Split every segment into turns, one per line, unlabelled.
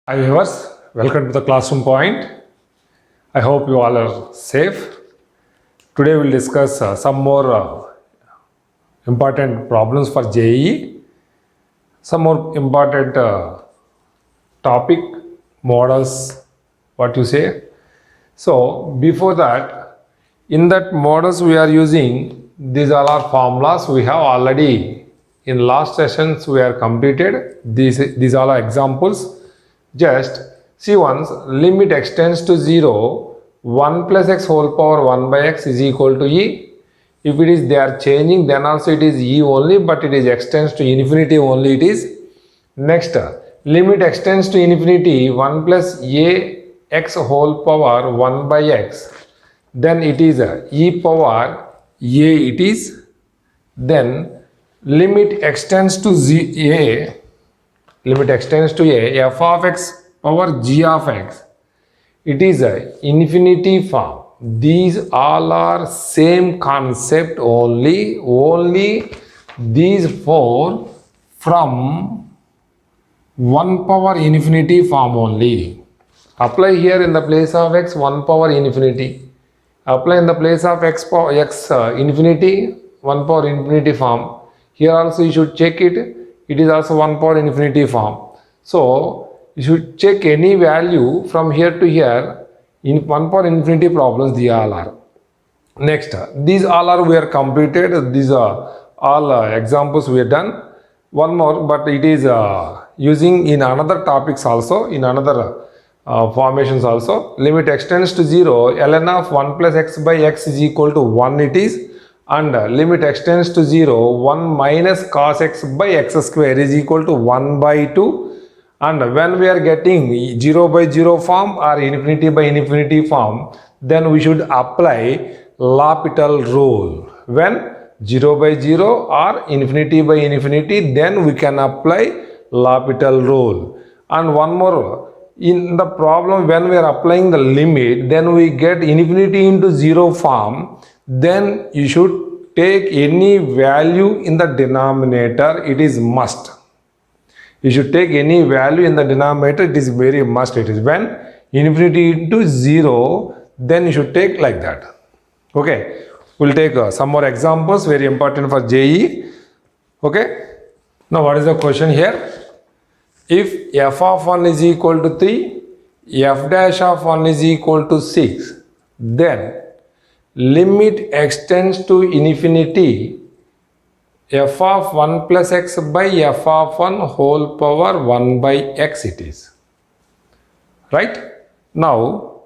Hi viewers, welcome to the Classroom Point. I hope you all are safe. Today we'll discuss some more important problems for JEE, some more important topic models, what you say. So before that, in that models we are using, these all are formulas we have already in last sessions we are completed. These all are examples. Just see once, limit extends to 0, 1 plus x whole power 1 by x is equal to e. If it is they are changing, then also it is e only, but it is extends to infinity only it is. Next, limit extends to infinity 1 plus a x whole power 1 by x. Then it is e power a it is. Then limit extends to limit extends to a f of x power g of x. It is a infinity form. These all are same concept only these four from 1 power infinity form only. Apply here in the place of x 1 power infinity. Apply in the place of x power x infinity 1 power infinity form. Here also you should check it. It is also 1 power infinity form. So you should check any value from here to here in 1 power infinity problems they all are. Next, these all are we are completed. These are all examples we have done. One more, but it is using in another topics also, in another formations also. Limit extends to 0, ln of 1 plus x by x is equal to 1 it is. And limit extends to 0, 1 minus cos x by x square is equal to 1 by 2. And when we are getting 0 by 0 form or infinity by infinity form, then we should apply L'Hopital rule. When 0 by 0 or infinity by infinity, then we can apply L'Hopital rule. And one more, in the problem when we are applying the limit, then we get infinity into 0 form, then you should take any value in the denominator, it is must. You should take any value in the denominator, it is very must. It is when infinity into 0, then you should take like that. Okay, we'll take some more examples very important for JEE. Okay, now what is the question here? If f of 1 is equal to 3, f dash of 1 is equal to 6, then limit extends to infinity f of 1 plus x by f of 1 whole power 1 by x it is. Right? Now,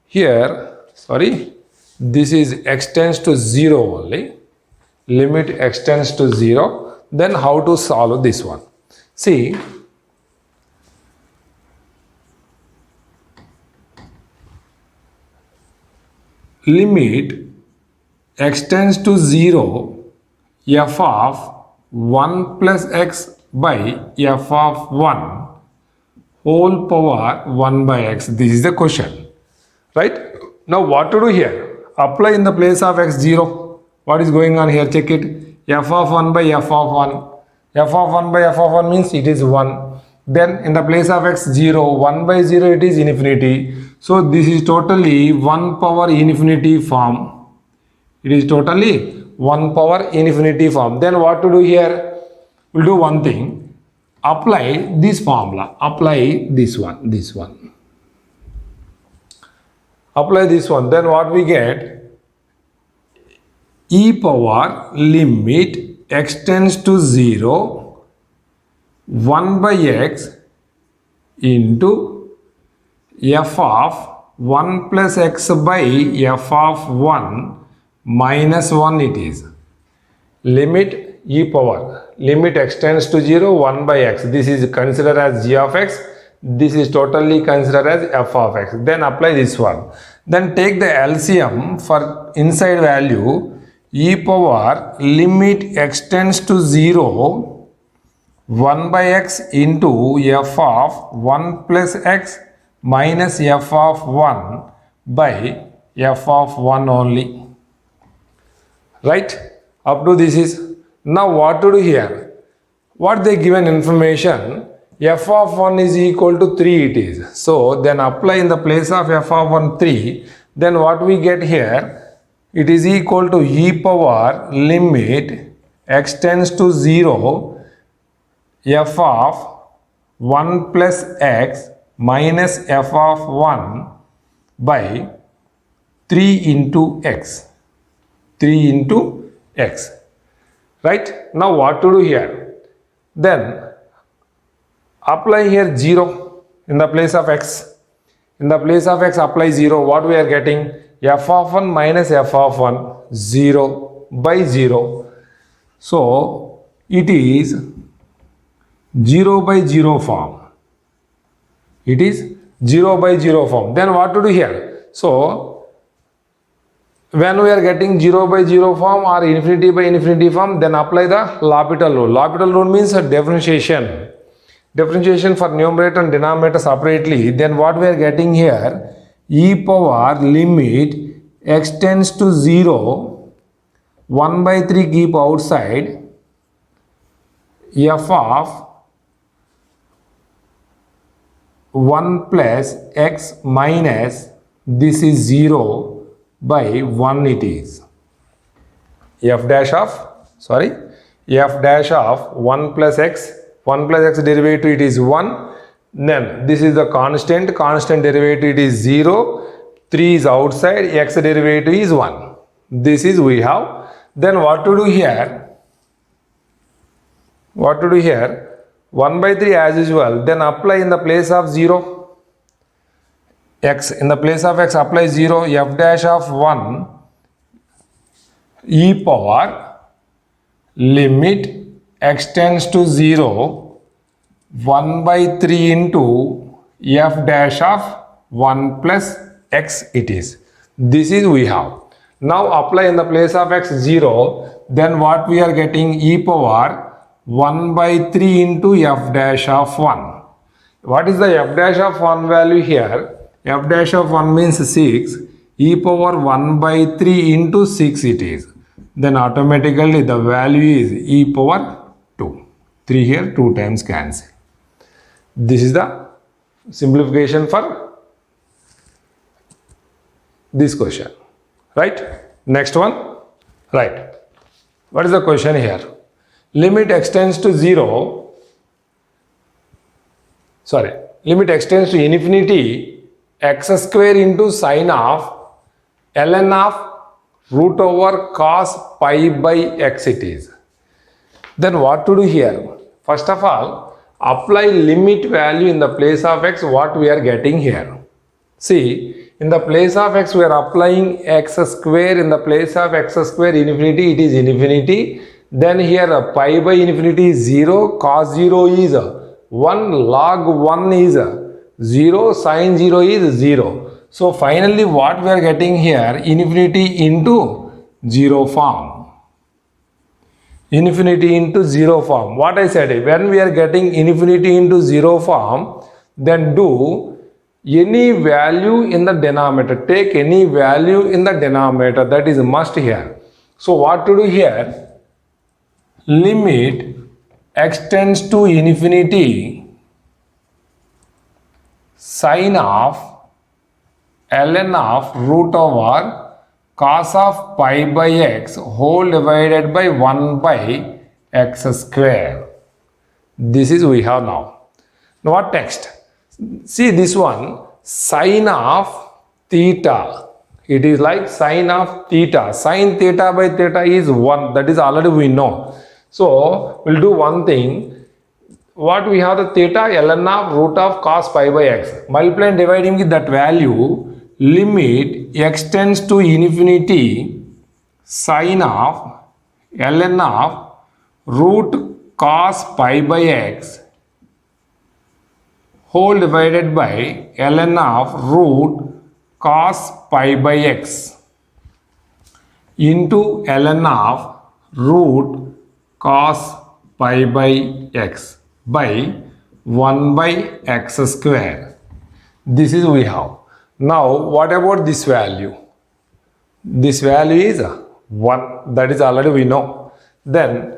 here, this is extends to 0 only. Limit extends to 0. Then how to solve this one? See, limit extends to 0, f of 1 plus x by f of 1 whole power 1 by x. This is the question. Right? Now what to do here? Apply in the place of x 0. What is going on here? Check it. F of 1 by f of 1. F of 1 by f of 1 means it is 1. Then in the place of x 0, 1 by 0 it is infinity. So this is totally 1 power infinity form. It is totally 1 power infinity form. Then what to do here? We'll do one thing. Apply this formula. Apply this one. Apply this one. Then what we get? E power limit extends to 0, 1 by x into f of 1 plus x by f of 1 minus 1 it is. Limit e power. Limit extends to 0, 1 by x. This is considered as g of x. This is totally considered as f of x. Then apply this one. Then take the LCM for inside value. E power limit extends to 0, 1 by x into f of 1 plus x minus f of 1 by f of 1 only. Right? Up to this is. Now what to do here? What they given information? f of 1 is equal to 3 it is. So then apply in the place of f of 1 3. Then what we get here? It is equal to e power limit x tends to 0 f of 1 plus x minus f of 1 by 3 into x. 3 into x. Right? Now what to do here? Then apply here 0 in the place of x. In the place of x apply 0. What we are getting? F of 1 minus f of 1. 0 by 0. So it is 0 by 0 form. It is 0 by 0 form. Then what to do here? So when we are getting 0 by 0 form or infinity by infinity form, then apply the L'Hopital rule. L'Hopital rule means a differentiation. Differentiation for numerator and denominator separately. Then what we are getting here? E power limit x tends to 0, 1 by 3 keep outside, f of 1 plus x minus, this is 0 by 1 it is. F dash of 1 plus x, 1 plus x derivative it is 1. Then this is the constant derivative it is 0. 3 is outside, x derivative is 1. This is we have. Then what to do here? 1 by 3 as usual. Then apply in the place of 0. X. In the place of x apply 0. F dash of 1 e power limit x tends to 0 1 by 3 into f dash of 1 plus x it is. This is we have. Now apply in the place of x 0. Then what we are getting? E power 1 by 3 into f dash of 1. What is the f dash of 1 value here? F dash of 1 means 6. E power 1 by 3 into 6 it is. Then automatically the value is e power 2. 3 here, 2 times cancel. This is the simplification for this question. Right? Next one. Right. What is the question here? Limit x tends to 0. Limit x tends to infinity x square into sine of ln of root over cos pi by x it is. Then what to do here? First of all, apply limit value in the place of x. What we are getting here? See, in the place of x we are applying x square. In the place of x square infinity, it is infinity. Then here pi by infinity is 0, cos 0 is 1, log 1 is 0, sin 0 is 0. So finally what we are getting here? Infinity into 0 form. Infinity into 0 form. What I said, when we are getting infinity into 0 form, then do any value in the denominator. Take any value in the denominator. That is a must here. So what to do here? Limit x tends to infinity sine of ln of root over cos of pi by x whole divided by 1 by x square. This is we have now. Now what next? See this one, sine of theta. It is like sine of theta. Sine theta by theta is 1. That is already we know. So we'll do one thing. What we have the theta ln of root of cos pi by x. Multiply and dividing with that value. Limit x tends to infinity sine of ln of root cos pi by x whole divided by ln of root cos pi by x into ln of root cos pi by x by 1 by x square. This is we have. Now what about this value? This value is 1. That is already we know. Then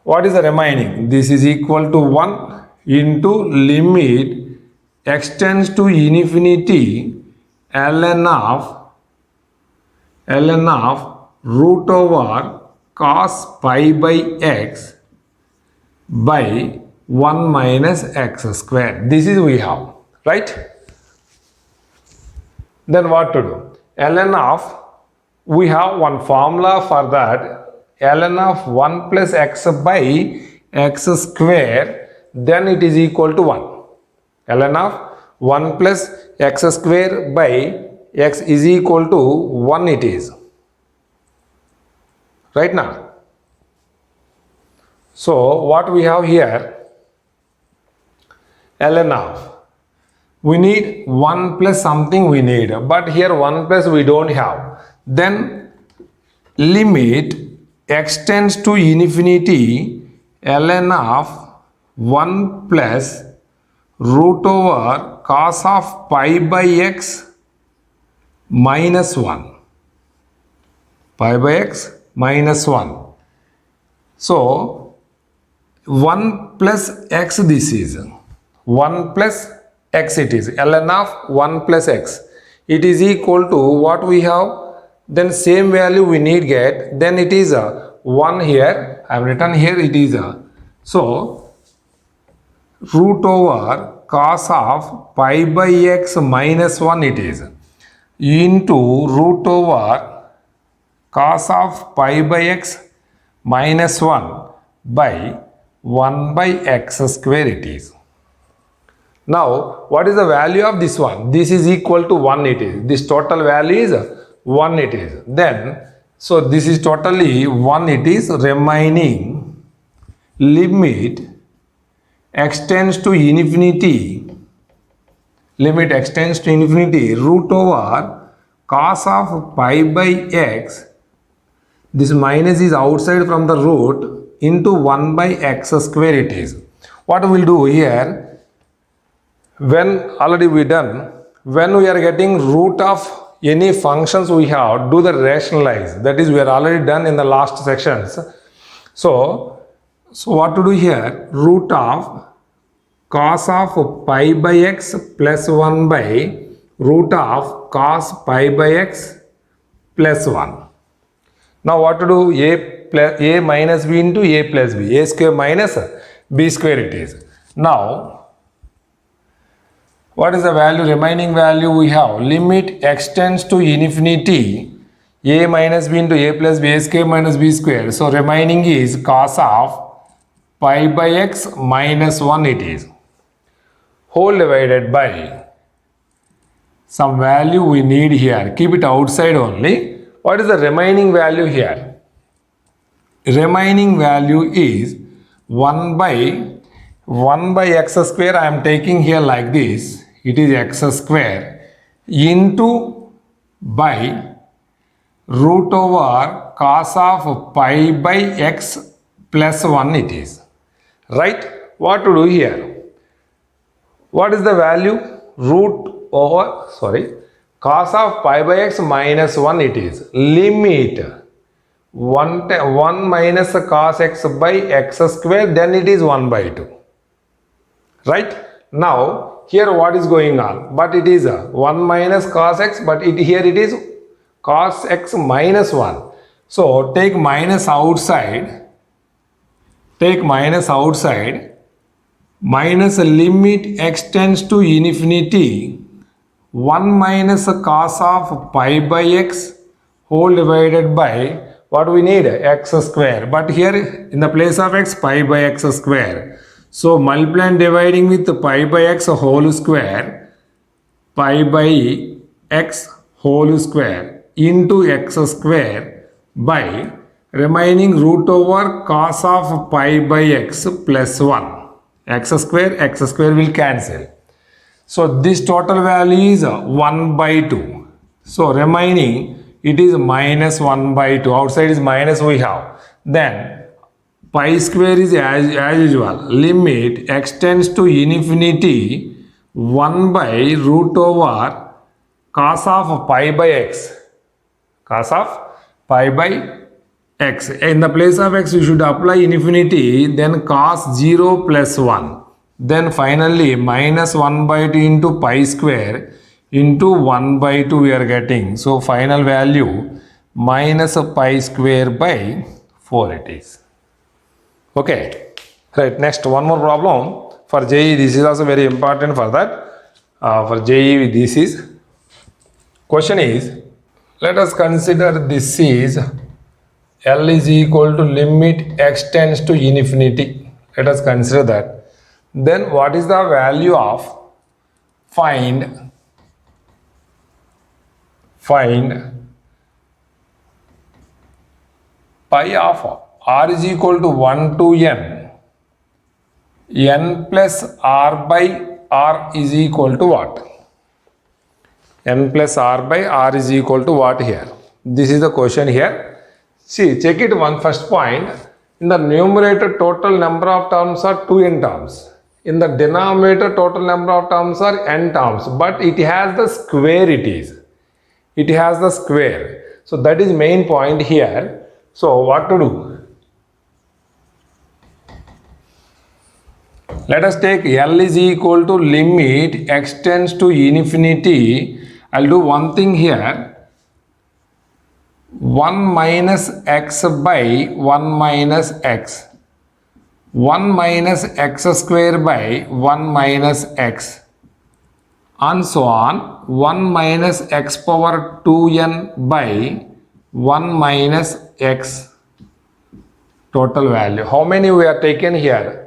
what is the remaining? This is equal to 1. into limit extends to infinity ln of root over cos pi by x by 1 minus x square. This is we have, right? Then what to do? Ln of, we have one formula for that. Ln of 1 plus x by x square, then it is equal to 1. Ln of 1 plus x square by x is equal to 1 it is. Right now? So what we have here? Ln of, we need 1 plus something we need, but here 1 plus we don't have. Then limit x tends to infinity ln of 1 plus root over cos of pi by x minus 1. Pi by x minus 1. So 1 plus x this is. 1 plus x it is. Ln of 1 plus x. It is equal to what we have. Then same value we need get. Then it is a 1 here. I have written here it is a. So root over cos of pi by x minus 1 it is. Into root over cos of pi by x minus 1 by 1 by x square it is. Now, what is the value of this one? This is equal to 1 it is. This total value is 1 it is. Then, so this is totally 1 it is. Remaining limit x tends to infinity. Limit x tends to infinity root over cos of pi by x. This minus is outside from the root into 1 by x square it is. What we will do here? When already we done, when we are getting root of any functions we have, do the rationalize. That is, we are already done in the last sections. So what to do here? Root of cos of pi by x plus 1 by root of cos pi by x plus 1. Now what to do? A minus b into a plus b. A square minus b square it is. Now what is the value? Remaining value we have. Limit x tends to infinity. A minus b into a plus b, a square minus b square. So remaining is cos of pi by x minus 1 it is. Whole divided by some value we need here. Keep it outside only. What is the remaining value here? Remaining value is 1 by x square. I am taking here like this. It is x square into by root over cos of pi by x plus 1 it is. Right? What to do here? What is the value? Cos of pi by x minus 1 it is. Limit 1 minus cos x by x square, then it is 1 by 2. Right? Now here what is going on? But it is 1 minus cos x, but here it is cos x minus 1. So take minus outside. Take minus outside. Minus limit x tends to infinity. 1 minus cos of pi by x whole divided by what we need? X square. But here in the place of x, pi by x square. So multiply and dividing with pi by x whole square, pi by x whole square into x square by remaining root over cos of pi by x plus 1. X square will cancel. So this total value is 1 by 2. So remaining it is minus 1 by 2. Outside is minus we have. Then pi square is as usual. Limit x tends to infinity 1 by root over cos of pi by x. Cos of pi by x. In the place of x you should apply infinity, then cos 0 plus 1. then finally minus 1 by 2 into pi square into 1 by 2 we are getting. So final value minus pi square by 4 it is. Okay, right. Next, one more problem for JEE. This is also very important for that. For JEE, this is question is, let us consider this is L is equal to limit x tends to infinity. Let us consider that. Then what is the value of find pi of r is equal to 1 to n plus r by r is equal to what? N plus r by r is equal to what here? This is the question here. See, check it one first point. In the numerator, total number of terms are 2n terms. In the denominator, total number of terms are n terms. But it has the square it is. It has the square. So that is main point here. So what to do? Let us take L is equal to limit x tends to infinity. I'll do one thing here. 1 minus x by 1 minus x. 1 minus x square by 1 minus x. And so on. 1 minus x power 2n by 1 minus x. Total value. How many we are taken here?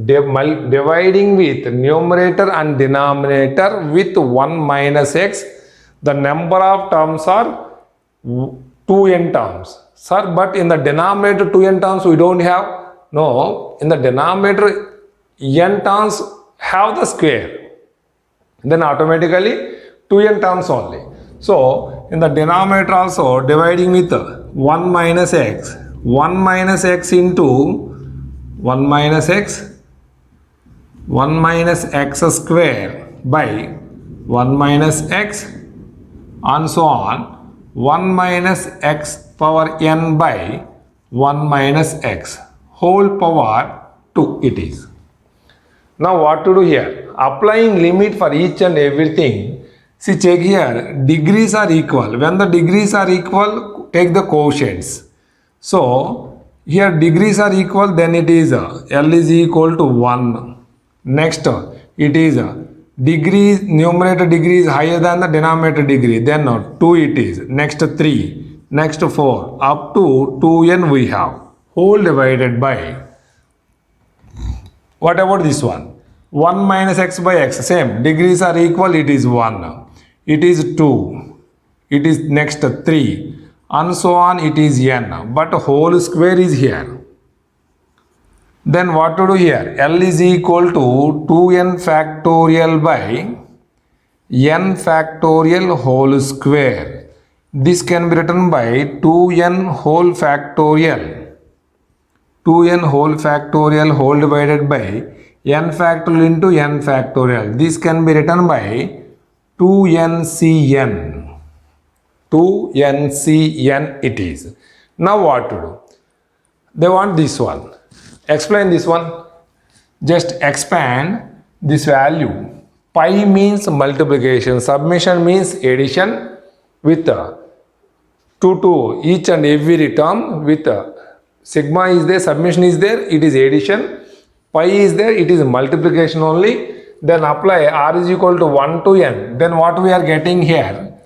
Dividing with numerator and denominator with 1 minus x, the number of terms are 2n terms. Sir, but in the denominator 2n terms we don't have. No, in the denominator n terms have the square. Then automatically 2n terms only. So in the denominator also dividing with 1 minus x, 1 minus x into 1 minus x, 1 minus x square by 1 minus x and so on. 1 minus x power n by 1 minus x whole power 2 it is. Now what to do here? Applying limit for each and everything. See, check here, degrees are equal. When the degrees are equal, take the quotients. So here degrees are equal, then it is L is equal to 1. Next, it is degrees, numerator degree is higher than the denominator degree. Then 2 it is. Next 3. Next 4. Up to 2n we have. Whole divided by. What about this one? 1 minus x by x. Same. Degrees are equal. It is 1. It is 2. It is next 3. And so on. It is n. But whole square is here. Then what to do here? L is equal to 2n factorial by n factorial whole square. This can be written by 2n whole factorial. 2n whole factorial whole divided by n factorial into n factorial. This can be written by 2ncn. 2ncn it is. Now what to do? They want this one. Explain this one. Just expand this value. Pi means multiplication. Submission means addition with 2 to each and every term with sigma is there, submission is there, it is addition. Pi is there, it is multiplication only. Then apply r is equal to 1 to n. Then what we are getting here?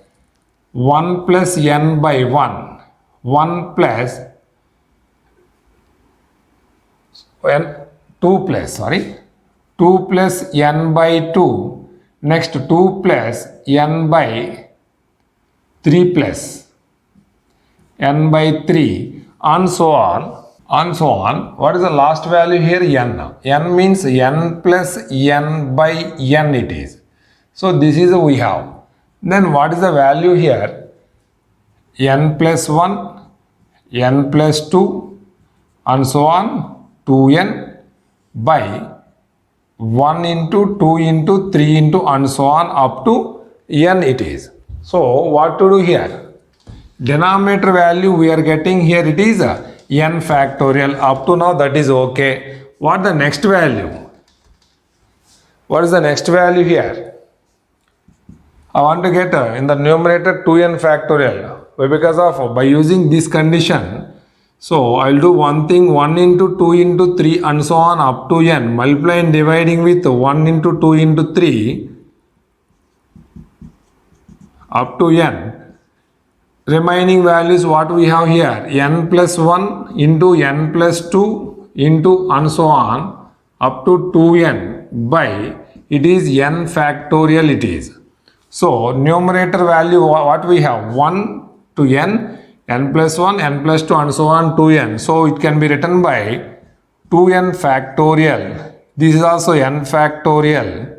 1 plus n by 1. 1 plus n 2 plus 2 plus n by 2. Next 2 plus n by 3 plus n by 3 and so on and so on. What is the last value here? N. N means n plus n by n it is. So this is we have. Then what is the value here? N plus 1, n plus 2 and so on. 2n by 1 into 2 into 3 into and so on up to n it is. So what to do here? Denominator value we are getting here, it is n factorial. Up to now that is okay. What the next value? What is the next value here? I want to get in the numerator 2n factorial. Why? Because of by using this condition, so I'll do one thing, 1 into 2 into 3 and so on up to n, multiply and dividing with 1 into 2 into 3 up to n. Remaining values what we have here, n plus 1 into n plus 2 into and so on up to 2n by it is n factorial it is. So numerator value what we have, 1 to n, n plus 1, n plus 2 and so on 2n. So it can be written by 2n factorial. This is also n factorial.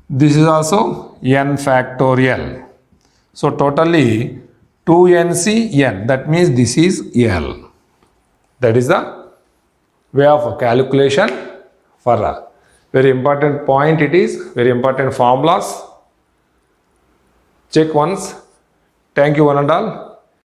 This is also n factorial. So totally 2nc n, that means this is L. That is the way of calculation for a very important point it is, very important formulas. Check once. Thank you one and all.